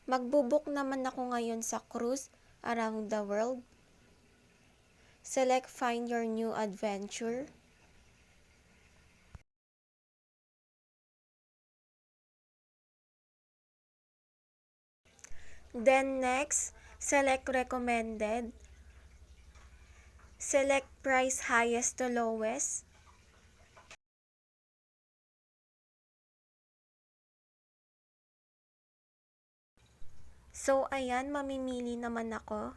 Magbo-book naman ako ngayon sa cruise around the world. Select find your new adventure. Then next, select recommended. Select price highest to lowest. So ayan, mamimili naman ako.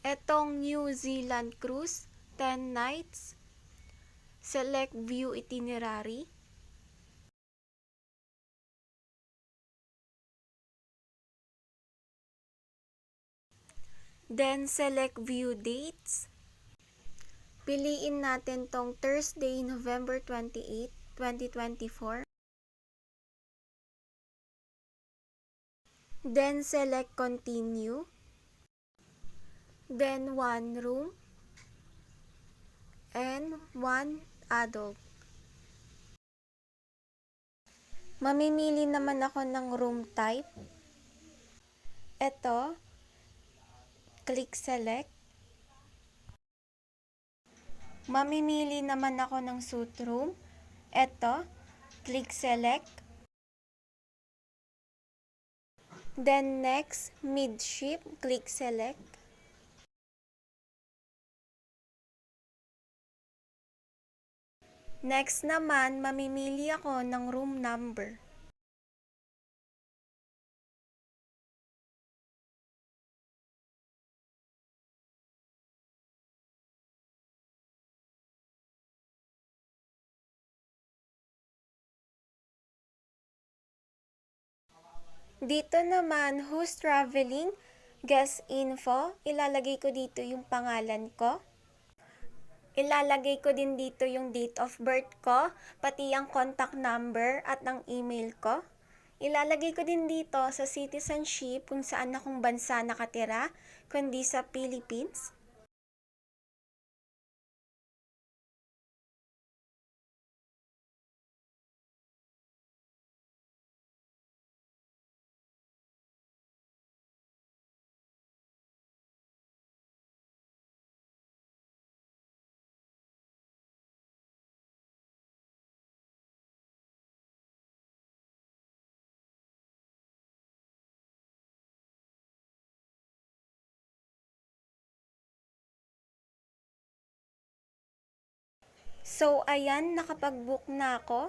Etong New Zealand cruise, 10 nights. Select view itinerary. Then select view dates. Piliin natin tong Thursday, November 28, 2024. Then select continue. Then one room and one adult. Mamimili naman ako ng room type. Ito, click select. Mamimili naman ako ng suite room. Ito, click select. Then next, midship, click select. Next naman, mamimili ako ng room number. Dito naman, who's traveling, guest info, ilalagay ko dito yung pangalan ko. Ilalagay ko din dito yung date of birth ko, pati ang contact number at ang email ko. Ilalagay ko din dito sa citizenship kung saan akong bansa nakatira, kundi sa Philippines. So, ayan, nakapag-book na ako.